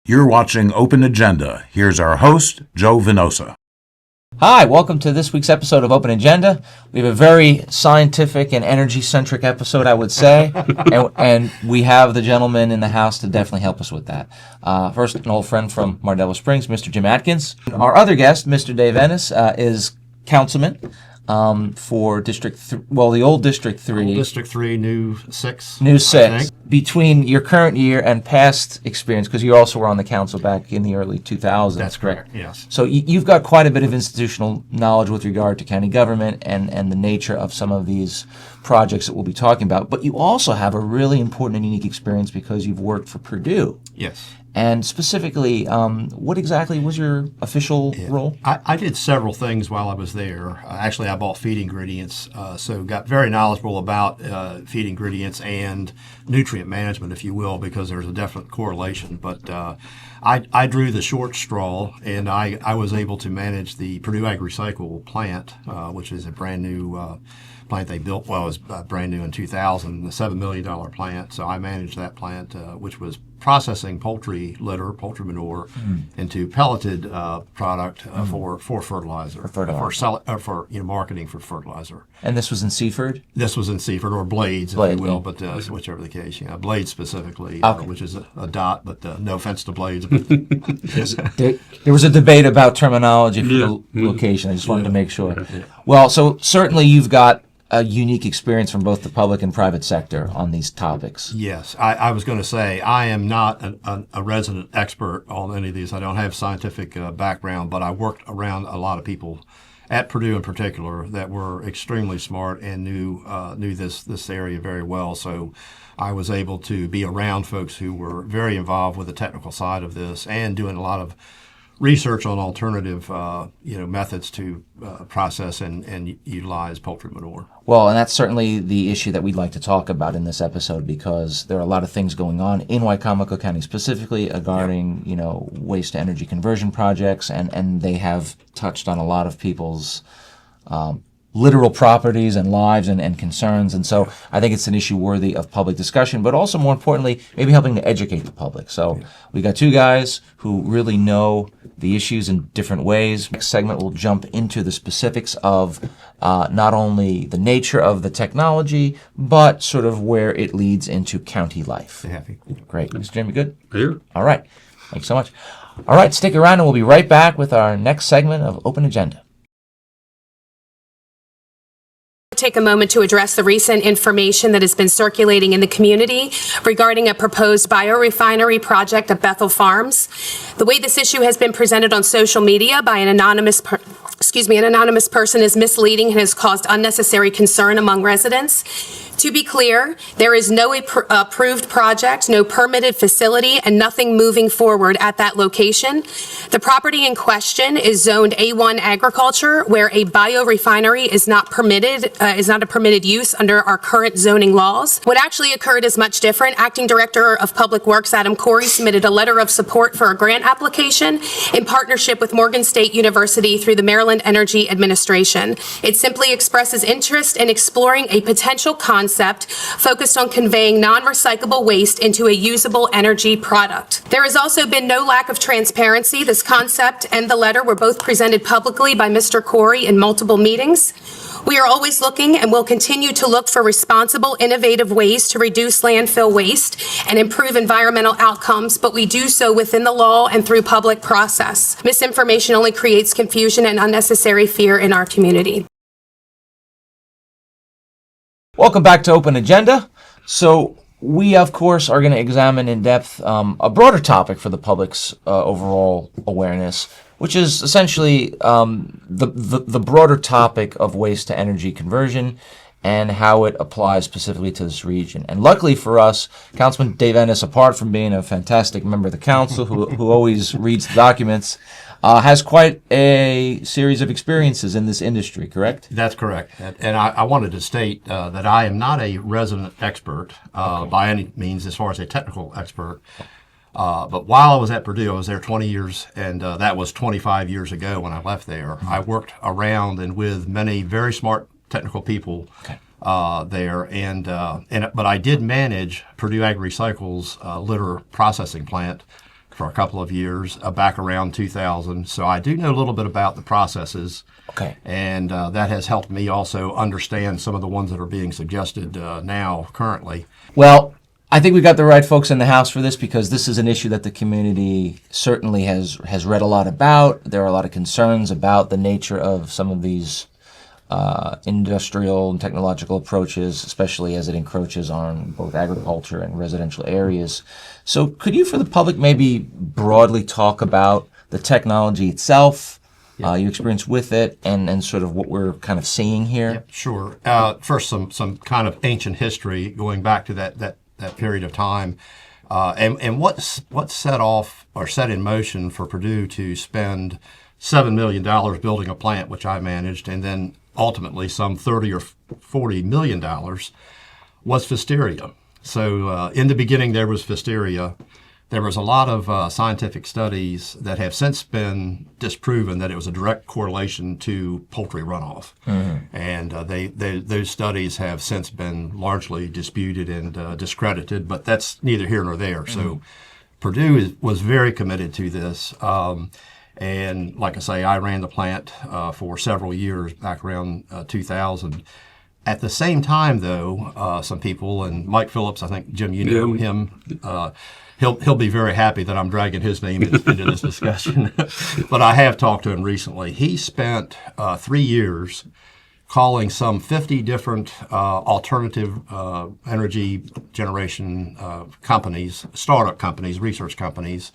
You're watching Open Agenda. Here's our host, Joe Venosa. Hi, welcome to this week's episode of Open Agenda. We have a very scientific and energy-centric episode, I would say, and we have the gentleman in the house to definitely help us with that. First, an old friend from Mardella Springs, Mr. Jim Atkins. Our other guest, Mr. Dave Ennis, is councilman for the old District 3. Old District 3, new 6. New 6. Between your current year and past experience, because you also were on the council back in the early 2000s. That's correct, yes. So you've got quite a bit of institutional knowledge with regard to county government and the nature of some of these projects that we'll be talking about. But you also have a really important and unique experience because you've worked for Purdue. Yes. And specifically, what exactly was your official role? I did several things while I was there. Actually, I bought feed ingredients, so got very knowledgeable about feed ingredients and nutrient management, if you will, because there's a definite correlation. But I drew the short straw, and I was able to manage the Purdue AgRecycle plant, which is a brand new plant they built. Well, it was brand new in 2000, the $7 million plant. So I managed that plant, which was processing poultry litter, poultry manure, into pelleted product for fertilizer, for marketing for fertilizer. And this was in Seaford? This was in Seaford, or Blades, if you will, but whichever the case. Blades specifically, which is a dot, but no offense to Blades. There was a debate about terminology for the location. I just wanted to make sure. Well, so certainly you've got a unique experience from both the public and private sector on these topics. Yes. I was going to say, I am not a resident expert on any of these. I don't have scientific background, but I worked around a lot of people at Purdue in particular that were extremely smart and knew this area very well. So I was able to be around folks who were very involved with the technical side of this and doing a lot of research on alternative methods to process and utilize poultry manure. Well, and that's certainly the issue that we'd like to talk about in this episode, because there are a lot of things going on in Wicomico County specifically regarding waste to energy conversion projects, and they have touched on a lot of people's literal properties and lives and concerns. And so I think it's an issue worthy of public discussion, but also more importantly, maybe helping to educate the public. So we got two guys who really know the issues in different ways. Next segment, we'll jump into the specifics of not only the nature of the technology, but sort of where it leads into county life. Great. Mr. Jim, you good? Here. All right. Thanks so much. All right, stick around and we'll be right back with our next segment of Open Agenda. Take a moment to address the recent information that has been circulating in the community regarding a proposed biorefinery project at Bethel Farms. The way this issue has been presented on social media by an anonymous person is misleading and has caused unnecessary concern among residents. To be clear, there is no approved project, no permitted facility, and nothing moving forward at that location. The property in question is zoned A1 agriculture, where a biorefinery is not a permitted use under our current zoning laws. What actually occurred is much different. Acting Director of Public Works Adam Corey submitted a letter of support for a grant application in partnership with Morgan State University through the Maryland Energy Administration. It simply expresses interest in exploring a potential concept focused on conveying non-recyclable waste into a usable energy product. There has also been no lack of transparency. This concept and the letter were both presented publicly by Mr. Corey in multiple meetings. We are always looking and will continue to look for responsible, innovative ways to reduce landfill waste and improve environmental outcomes, but we do so within the law and through public process. Misinformation only creates confusion and unnecessary fear in our community. Welcome back to Open Agenda. So we, of course, are going to examine in depth a broader topic for the public's overall awareness, which is essentially the broader topic of waste to energy conversion and how it applies specifically to this region. And luckily for us, Councilman Dave Ennis, apart from being a fantastic member of the council who always reads the documents, has quite a series of experiences in this industry, correct? That's correct. And I wanted to state that I am not a resident expert by any means as far as a technical expert. But while I was at Purdue, I was there 20 years, and that was 25 years ago when I left there. I worked around and with many very smart technical people there, but I did manage Purdue AgRecycle's litter processing plant for a couple of years, back around 2000. So I do know a little bit about the processes. Okay. And that has helped me also understand some of the ones that are being suggested now, currently. Well, I think we got the right folks in the house for this because this is an issue that the community certainly has read a lot about. There are a lot of concerns about the nature of some of these industrial and technological approaches, especially as it encroaches on both agriculture and residential areas. So could you, for the public, maybe broadly talk about the technology itself, your experience with it, and sort of what we're kind of seeing here? Yeah, sure. First, some kind of ancient history going back to that period of time. And what set off or set in motion for Purdue to spend $7 million building a plant, which I managed, and then ultimately some $30 or $40 million was Pfisteria. So in the beginning, there was Pfisteria. There was a lot of scientific studies that have since been disproven that it was a direct correlation to poultry runoff. Mm-hmm. And those studies have since been largely disputed and discredited, but that's neither here nor there. Mm-hmm. So Purdue was very committed to this. And like I say, I ran the plant for several years back around 2000. At the same time, though, some people, and Mike Phillips, I think, Jim, you know him, he'll be very happy that I'm dragging his name into this discussion. But I have talked to him recently. He spent 3 years calling some 50 different alternative energy generation companies, startup companies, research companies,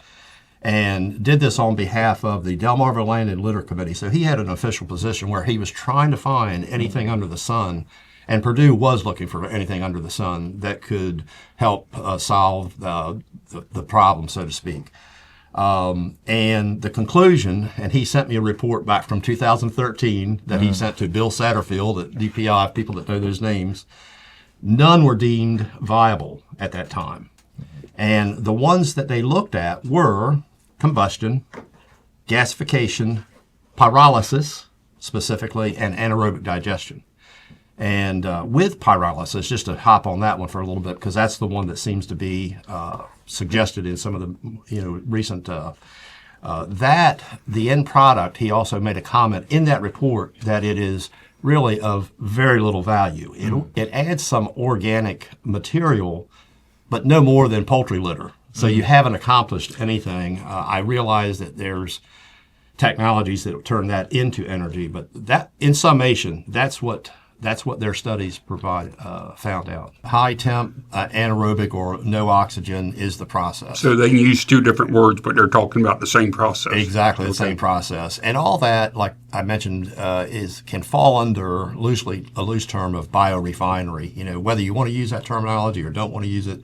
and did this on behalf of the Delmarva Land and Litter Committee. So he had an official position where he was trying to find anything under the sun, and Purdue was looking for anything under the sun that could help solve the problem, so to speak. And the conclusion, and he sent me a report back from 2013 that he sent to Bill Satterfield at DPI, people that know those names. None were deemed viable at that time. And the ones that they looked at were combustion, gasification, pyrolysis specifically, and anaerobic digestion. And with pyrolysis, just to hop on that one for a little bit, because that's the one that seems to be suggested in some of the recent that the end product, he also made a comment in that report that it is really of very little value. It adds some organic material, but no more than poultry litter. So you haven't accomplished anything. I realize that there's technologies that will turn that into energy, but that, in summation, that's what their studies found out. High temp, anaerobic, or no oxygen is the process. So they can use two different words, but they're talking about the same process. Exactly, the same process. And all that, like I mentioned, can fall under a loose term of biorefinery. Whether you want to use that terminology or don't want to use it,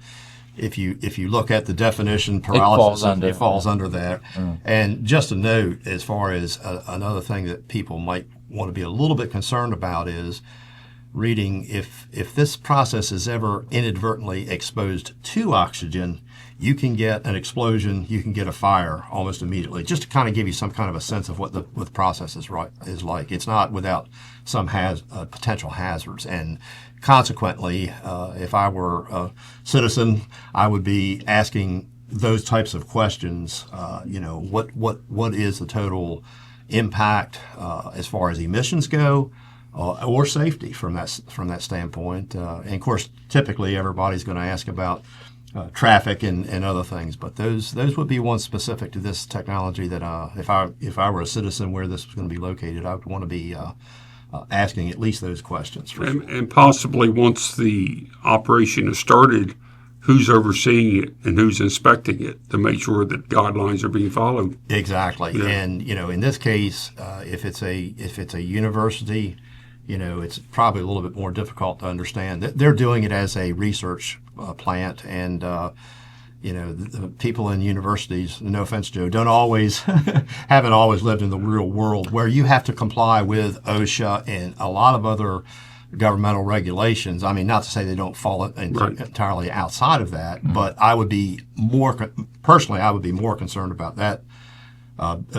if you look at the definition, pyrolysis, it falls under that. And just a note, as far as another thing that people might want to be a little bit concerned about is reading if this process is ever inadvertently exposed to oxygen, you can get an explosion, you can get a fire almost immediately, just to kind of give you some kind of a sense of what the process is like. It's not without some potential hazards. And consequently, if I were a citizen, I would be asking those types of questions. What is the total impact as far as emissions go, or safety from that standpoint? And of course, typically everybody's going to ask about traffic and other things, but those would be ones specific to this technology that if I were a citizen where this was going to be located, I would want to be asking at least those questions. And possibly once the operation is started, who's overseeing it and who's inspecting it to make sure that guidelines are being followed. Exactly. Yeah. And in this case, if it's a university, it's probably a little bit more difficult to understand. They're doing it as a research plant, and the people in universities, no offense, Joe, haven't always lived in the real world where you have to comply with OSHA and a lot of other governmental regulations. I mean, not to say they don't fall entirely outside of that, but I would be more concerned about that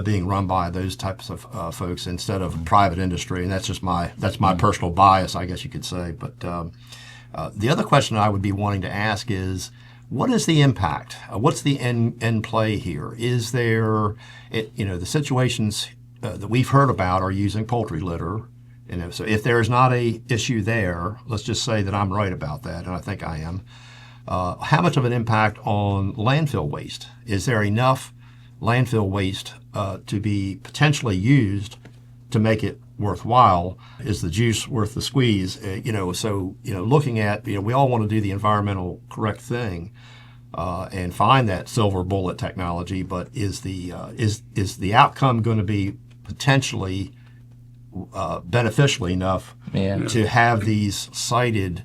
being run by those types of folks instead of private industry, and that's my personal bias, I guess you could say. But the other question I would be wanting to ask is, what is the impact? What's the end play here? Is there, the situations that we've heard about are using poultry litter. So if there is not a issue there, let's just say that I'm right about that, and I think I am. How much of an impact on landfill waste? Is there enough landfill waste to be potentially used to make it worthwhile? Is the juice worth the squeeze? Looking at, we all want to do the environmental correct thing and find that silver bullet technology, but is the outcome going to be potentially beneficial enough to have these sited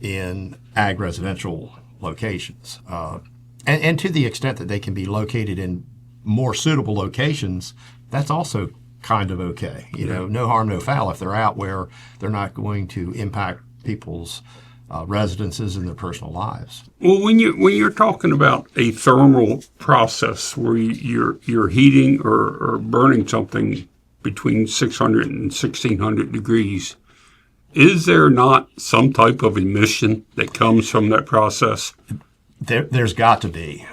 in ag residential locations? And to the extent that they can be located in more suitable locations, that's also kind of okay. No harm, no foul if they're out where they're not going to impact people's residences and their personal lives. Well, when you're talking about a thermal process where you're heating or burning something between 600 and 1600 degrees, is there not some type of emission that comes from that process? There's got to be.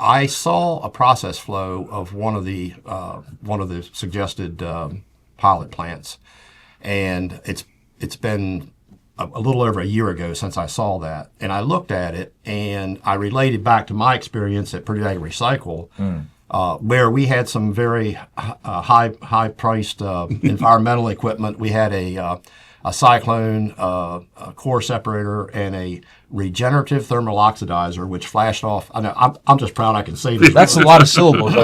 I saw a process flow of one of the suggested pilot plants, and it's been a little over a year ago since I saw that, and I looked at it and I related back to my experience at Purdue Ag Recycle, where we had some very high priced environmental equipment. We had a cyclone, a core separator, and a regenerative thermal oxidizer, which flashed off. I know I'm just proud I can say this. That's a lot of syllables.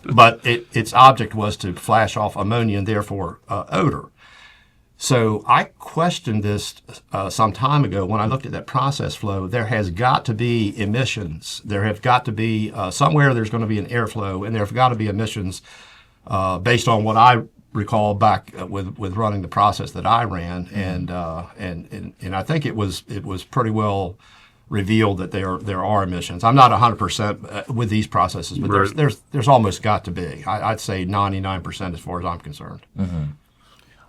But its object was to flash off ammonia and therefore odor. So I questioned this some time ago when I looked at that process flow. There has got to be emissions. There have got to be somewhere there's going to be an airflow, and there have got to be emissions based on what I recall back with running the process that I ran, and I think it was pretty well revealed that there are emissions. I'm not 100% with these processes, but Right. there's almost got to be. I'd say 99% as far as I'm concerned. Mm-hmm.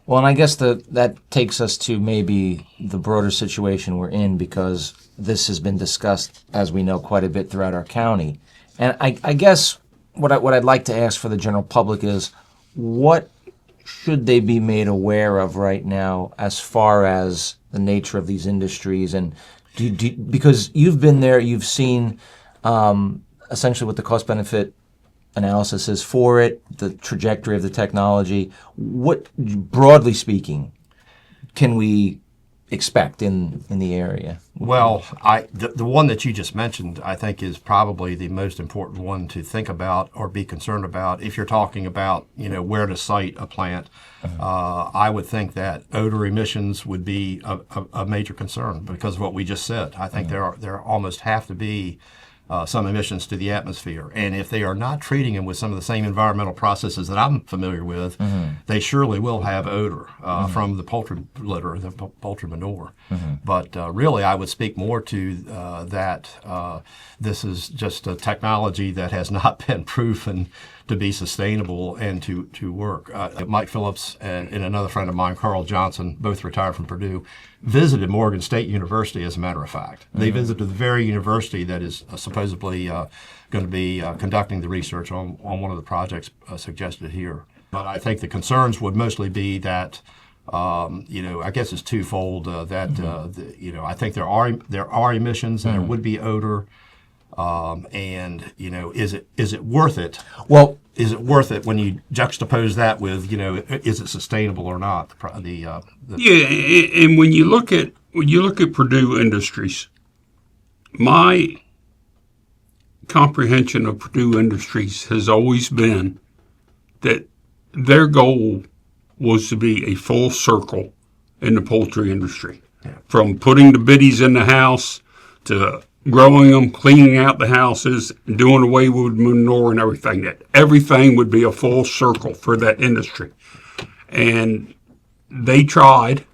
Well, and I guess that takes us to maybe the broader situation we're in, because this has been discussed, as we know, quite a bit throughout our county. And I guess what I'd like to ask for the general public is, what should they be made aware of right now as far as the nature of these industries? And because you've been there, you've seen essentially what the cost-benefit analysis is for it, the trajectory of the technology. What, broadly speaking, can we expect in the area? Well, the one that you just mentioned, I think, is probably the most important one to think about or be concerned about if you're talking about where to site a plant. I would think that odor emissions would be a major concern because of what we just said. I think there almost have to be some emissions to the atmosphere. And if they are not treating them with some of the same environmental processes that I'm familiar with, they surely will have odor from the poultry litter, the poultry manure. But really, I would speak more to that this is just a technology that has not been proven to be sustainable and to work. Mike Phillips and another friend of mine, Carl Johnson, both retired from Purdue, visited Morgan State University, as a matter of fact. They visited the very university that is supposedly going to be conducting the research on one of the projects suggested here. But I think the concerns would mostly be that, I guess it's twofold, I think there are emissions and there would be odor. Is it worth it? Well, is it worth it when you juxtapose that with, is it sustainable or not? Yeah, and when you look at Purdue Industries, my comprehension of Purdue Industries has always been that their goal was to be a full circle in the poultry industry, from putting the biddies in the house to growing them, cleaning out the houses, doing away with manure and everything. That everything would be a full circle for that industry. And they tried,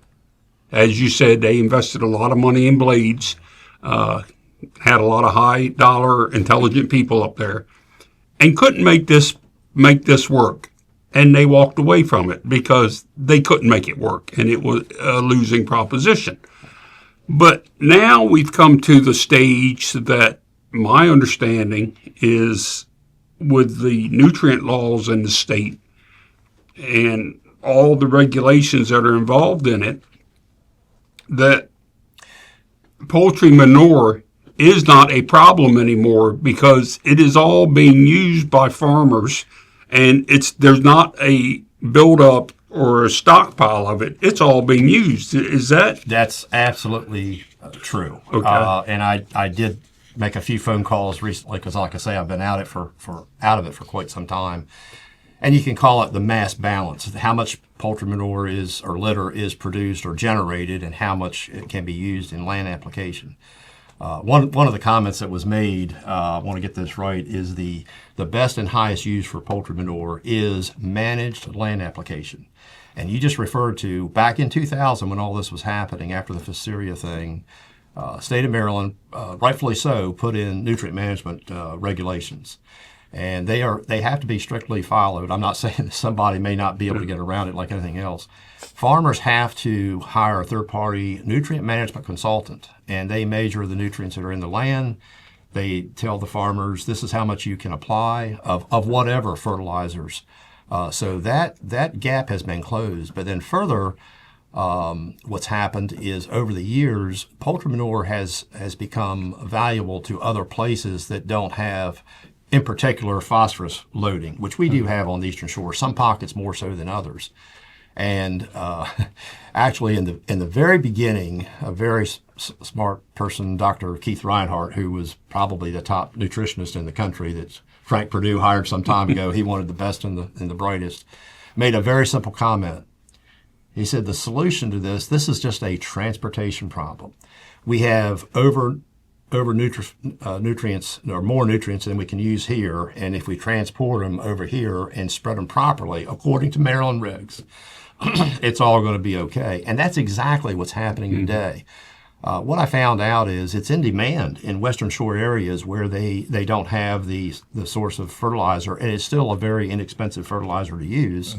as you said, they invested a lot of money in blades, had a lot of high dollar intelligent people up there, and couldn't make this work. And they walked away from it because they couldn't make it work, and it was a losing proposition. But now we've come to the stage that my understanding is with the nutrient laws in the state and all the regulations that are involved in it, that poultry manure is not a problem anymore because it is all being used by farmers, and there's not a buildup or a stockpile of it. It's all being used. Is that? That's absolutely true. Okay. And I did make a few phone calls recently because, like I say, I've been out of it for quite some time. And you can call it the mass balance, how much poultry manure is or litter is produced or generated and how much it can be used in land application. One of the comments that was made, I want to get this right, is the best and highest use for poultry manure is managed land application. And you just referred to back in 2000 when all this was happening after the Fiseria thing, state of Maryland, rightfully so, put in nutrient management regulations. And they have to be strictly followed. I'm not saying that somebody may not be able to get around it like anything else. Farmers have to hire a third-party nutrient management consultant, and they measure the nutrients that are in the land. They tell the farmers this is how much you can apply of whatever fertilizers. So that gap has been closed. But then further, what's happened is over the years, poultry manure has become valuable to other places that don't have, in particular, phosphorus loading, which we do have on the Eastern Shore, some pockets more so than others. And actually, in the very beginning, a very smart person, Dr. Keith Reinhardt, who was probably the top nutritionist in the country that Frank Perdue hired some time ago, he wanted the best and the brightest, made a very simple comment. He said, the solution to this is just a transportation problem. We have nutrients or more nutrients than we can use here, and if we transport them over here and spread them properly according to Maryland regs, it's all going to be okay. And that's exactly what's happening today. What I found out is it's in demand in Western Shore areas where they don't have the source of fertilizer, and it's still a very inexpensive fertilizer to use.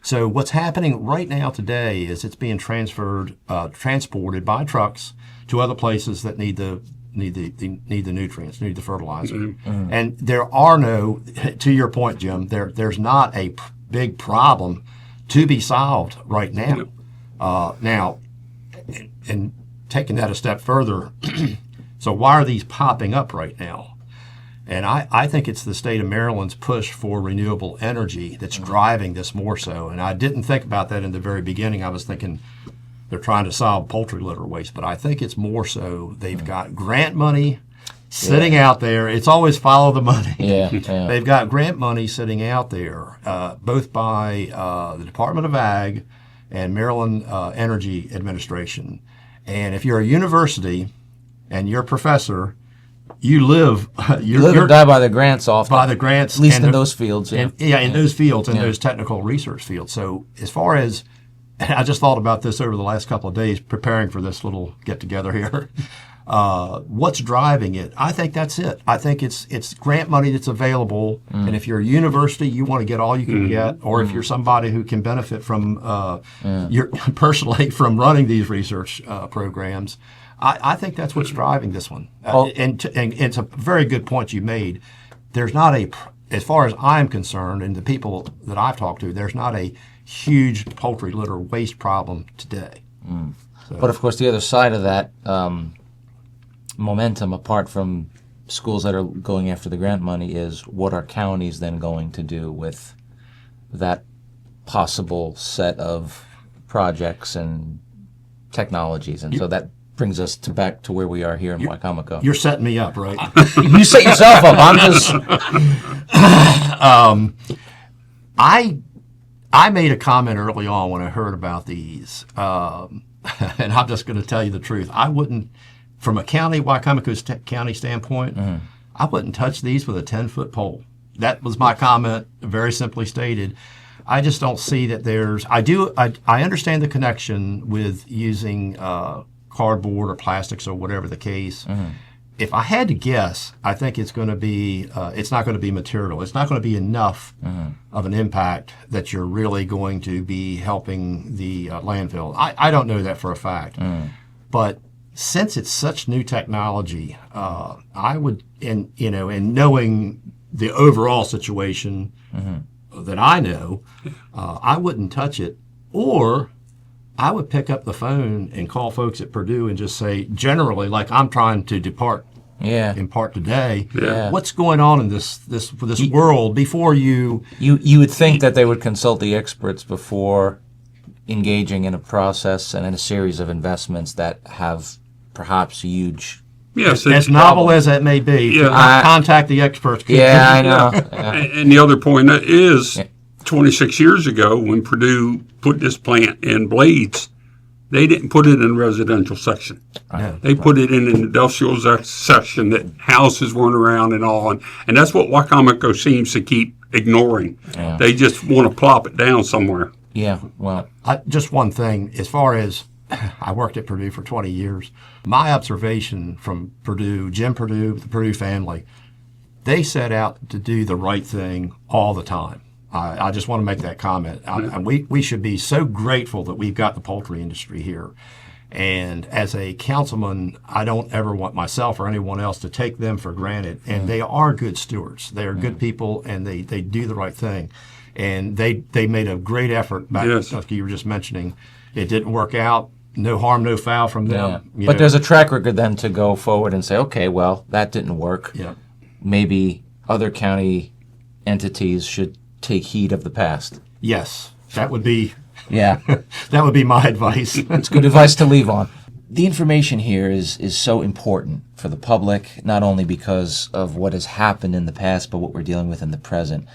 So what's happening right now today is it's being transported by trucks to other places that need the nutrients, need the fertilizer. And there are no, to your point, Jim, there's not a big problem to be solved right now. Now, and taking that a step further, so why are these popping up right now? And I think it's the state of Maryland's push for renewable energy that's driving this more so. And I didn't think about that in the very beginning. I was thinking they're trying to solve poultry litter waste, but I think it's more so they've got grant money sitting out there. It's always follow the money. They've got grant money sitting out there, both by the Department of Ag and Maryland Energy Administration. And if you're a university and you're a professor, you live and die by the grants often. By the grants. At least in those fields. In those fields, in those technical research fields. So as far as, I just thought about this over the last couple of days preparing for this little get-together here. What's driving it? I think that's it. I think it's grant money that's available, and if you're a university, you want to get all you can get, or if you're somebody who can benefit from personally from running these research programs, I think that's what's driving this one. And it's a very good point you made. There's not as far as I'm concerned, and the people that I've talked to, there's not a huge poultry litter waste problem today. So. But of course, the other side of that momentum, apart from schools that are going after the grant money, is what are counties then going to do with that possible set of projects and technologies? And so that brings us back to where we are here in Wicomico. You're setting me up, right? You set yourself up. I'm just... I made a comment early on when I heard about these, and I'm just going to tell you the truth. I wouldn't, from a Wicomico County standpoint, I wouldn't touch these with a 10-foot pole. That was my comment, very simply stated. I just don't see that there's. I understand the connection with using cardboard or plastics or whatever the case. If I had to guess, I think it's going to be. It's not going to be material. It's not going to be enough of an impact that you're really going to be helping the landfill. I don't know that for a fact, but since it's such new technology, I would, and knowing the overall situation that I know, I wouldn't touch it, or I would pick up the phone and call folks at Purdue and just say, generally, like I'm trying to depart. Yeah. In part today, Yeah. what's going on in this world before you? You would think that they would consult the experts before engaging in a process and in a series of investments that have perhaps huge. Yes, As novel as that may be, Yeah. contact the experts. Yeah, I know. Yeah. And the other point is, 26 years ago, when Purdue put this plant in Blades, they didn't put it in residential section. They put it in an industrial section that houses weren't around and all. And that's what Wycomico seems to keep ignoring. Yeah. They just want to plop it down somewhere. Yeah, well, Just one thing, as far as I worked at Purdue for 20 years, my observation from Purdue, Jim Purdue, the Purdue family, they set out to do the right thing all the time. I just want to make that comment. And we should be so grateful that we've got the poultry industry here. And as a councilman, I don't ever want myself or anyone else to take them for granted. And they are good stewards. They are good people, and they do the right thing. And they made a great effort back, like you were just mentioning. It didn't work out. No harm, no foul from them. but there's a track record then to go forward and say, okay, well, that didn't work. Yeah. Maybe other county entities should take heed of the past. Yes, that would be Yeah. that would be my advice. It's good advice to leave on. The information here is so important for the public, not only because of what has happened in the past, but what we're dealing with in the present.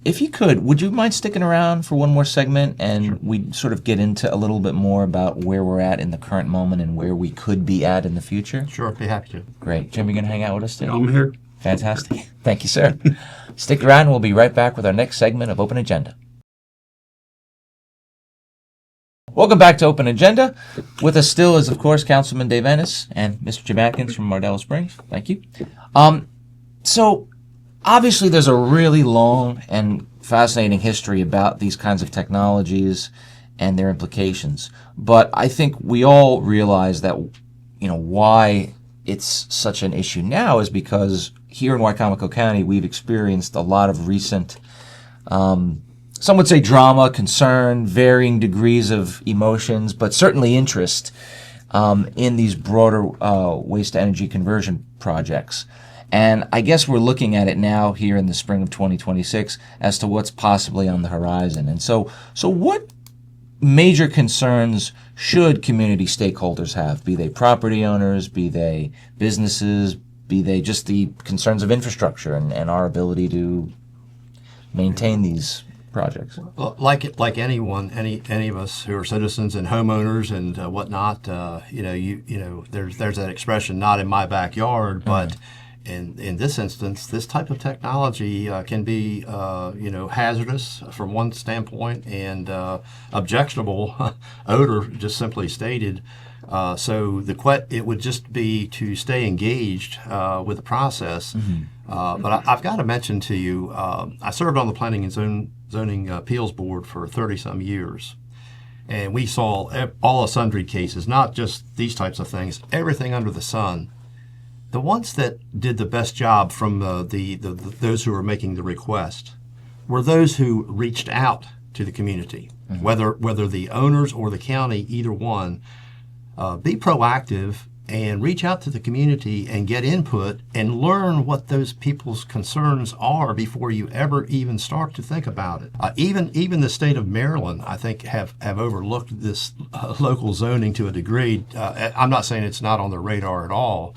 If you could, would you mind sticking around for one more segment and we sort of get into a little bit more about where we're at in the current moment and where we could be at in the future? Sure, I'd be happy to. Great. Jim, you going to hang out with us today? I'm here. Fantastic. Thank you, sir. Stick around and we'll be right back with our next segment of Open Agenda. Welcome back to Open Agenda. With us still is, of course, Councilman Dave Ennis and Mr. Jim Atkins from Mardello Springs. Thank you. So, obviously, there's a really long and fascinating history about these kinds of technologies and their implications. But I think we all realize that, why it's such an issue now is because here in Wycomico County, we've experienced a lot of recent, some would say drama, concern, varying degrees of emotions, but certainly interest in these broader waste-to-energy conversion projects. And I guess we're looking at it now here in the spring of 2026 as to what's possibly on the horizon. And so what major concerns should community stakeholders have, be they property owners, be they businesses, be they just the concerns of infrastructure and our ability to maintain these projects? Well, like anyone, any of us who are citizens and homeowners and whatnot, there's that expression, "not in my backyard," but in this instance, this type of technology can be, hazardous from one standpoint and objectionable odor, just simply stated. So it would just be to stay engaged with the process. But I've got to mention to you, I served on the Planning and Zoning Appeals Board for 30-some years. And we saw all sundry cases, not just these types of things, everything under the sun. The ones that did the best job from those who were making the request were those who reached out to the community, whether the owners or the county, either one. Be proactive and reach out to the community and get input and learn what those people's concerns are before you ever even start to think about it. Even the state of Maryland, I think, have overlooked this local zoning to a degree. I'm not saying it's not on their radar at all.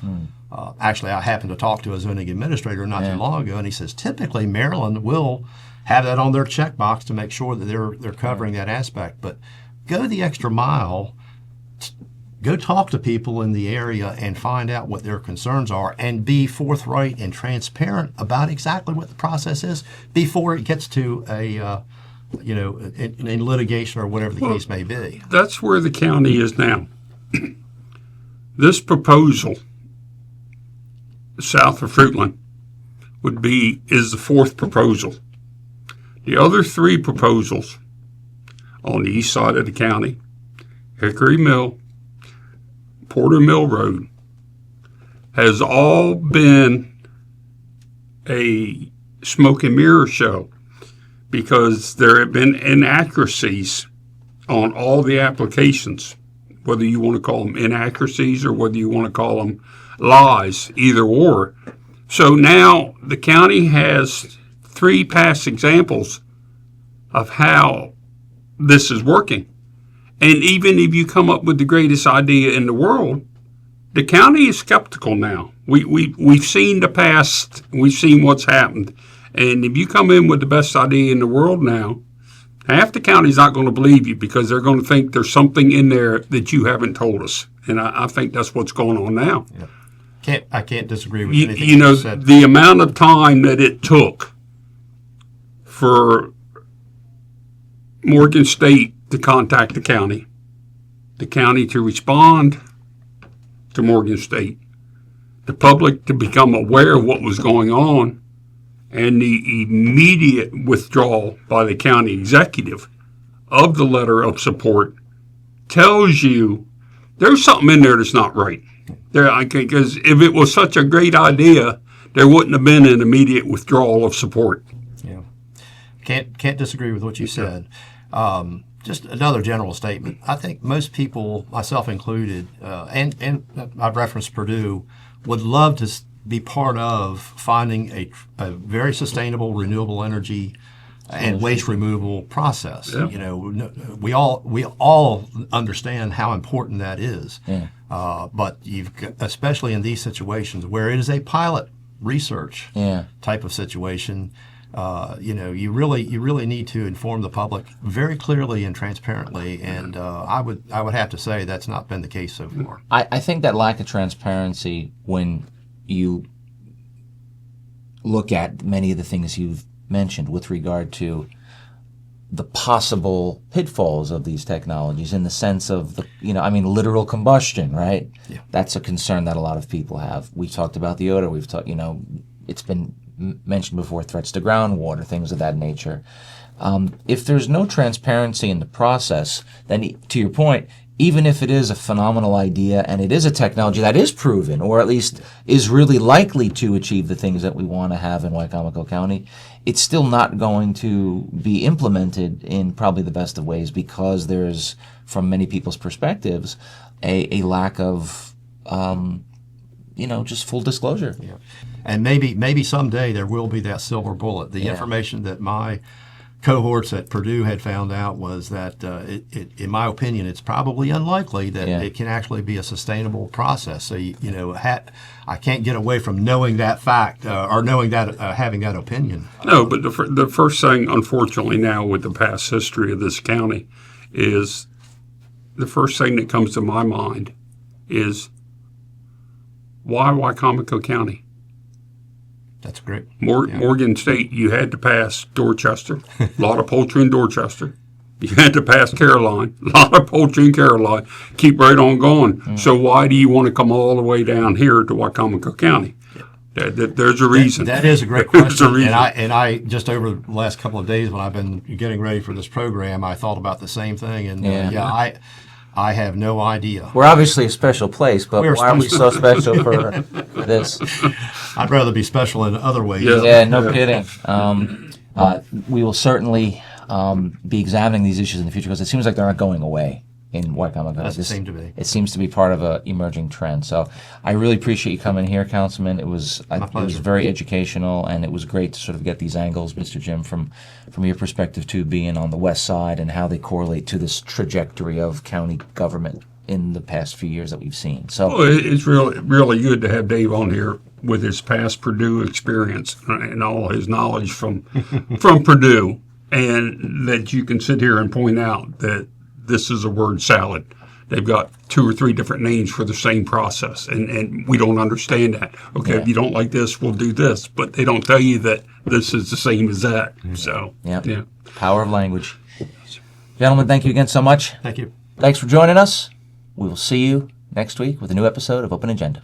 Actually, I happened to talk to a zoning administrator not too long ago, and he says typically Maryland will have that on their checkbox to make sure that they're covering that aspect. But go the extra mile. Go talk to people in the area and find out what their concerns are and be forthright and transparent about exactly what the process is before it gets to in litigation or whatever the case may be. That's where the county is now. This proposal, south of Fruitland, is the fourth proposal. The other three proposals on the east side of the county, Hickory Mill, Porter Mill Road has all been a smoke and mirror show because there have been inaccuracies on all the applications, whether you want to call them inaccuracies or whether you want to call them lies, either or. So now the county has 3 past examples of how this is working. And even if you come up with the greatest idea in the world, the county is skeptical now. We've seen the past, we've seen what's happened. And if you come in with the best idea in the world now, half the county's not going to believe you because they're going to think there's something in there that you haven't told us. And I think that's what's going on now. Yeah. I can't disagree with anything You know, you said. the amount of time that it took for Morgan State to contact the county to respond to Morgan State, the public to become aware of what was going on, and the immediate withdrawal by the county executive of the letter of support tells you there's something in there that's not right. Because if it was such a great idea, there wouldn't have been an immediate withdrawal of support. Yeah. Can't disagree with what you said. Just another general statement. I think most people, myself included, and I've referenced Purdue, would love to be part of finding a very sustainable renewable energy and waste removal process. Yeah. You know, we all understand how important that is. Yeah. But especially in these situations where it is a pilot research type of situation, you really need to inform the public very clearly and transparently. And I would have to say that's not been the case so far. I think that lack of transparency, when you look at many of the things you've mentioned with regard to the possible pitfalls of these technologies, in the sense of literal combustion, right? Yeah. That's a concern that a lot of people have. We've talked about the odor. We've talked, it's been mentioned before, threats to groundwater, things of that nature. If there's no transparency in the process, then, to your point, even if it is a phenomenal idea and it is a technology that is proven, or at least is really likely to achieve the things that we want to have in Wicomico County, it's still not going to be implemented in probably the best of ways, because there's, from many people's perspectives, a lack of, just full disclosure. Yeah. And maybe someday there will be that silver bullet. The information that my cohorts at Purdue had found out was that, in my opinion, it's probably unlikely that it can actually be a sustainable process. So, I can't get away from knowing that fact or knowing that, having that opinion. No, but the first thing, unfortunately, now with the past history of this county, is the first thing that comes to my mind is, why Wicomico County? That's great. Morgan State, you had to pass Dorchester, a lot of poultry in Dorchester. You had to pass Caroline, a lot of poultry in Caroline. Keep right on going. So why do you want to come all the way down here to Wicomico County? There's a reason. That is a great question. There's a reason. And I just over the last couple of days when I've been getting ready for this program, I thought about the same thing. And I have no idea. We're obviously a special place, but why are we so special for this? I'd rather be special in other ways. Yeah, no kidding. We will certainly be examining these issues in the future, because it seems like they're not going away in Wicomico. Doesn't seem to be. It seems to be part of an emerging trend. So I really appreciate you coming here, Councilman. It was very educational, and it was great to sort of get these angles, Mr. Jim, from your perspective too, being on the west side and how they correlate to this trajectory of county government in the past few years that we've seen. So it's really good to have Dave on here with his past Purdue experience and all his knowledge from Purdue, and that you can sit here and point out that this is a word salad. They've got 2 or 3 different names for the same process, and we don't understand that. Okay, if you don't like this, we'll do this, but they don't tell you that this is the same as that. So, yeah. Power of language. Gentlemen, thank you again so much. Thank you. Thanks for joining us. We will see you next week with a new episode of Open Agenda.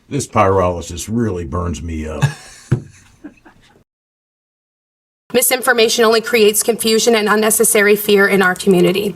This pyrolysis really burns me up. Misinformation only creates confusion and unnecessary fear in our community.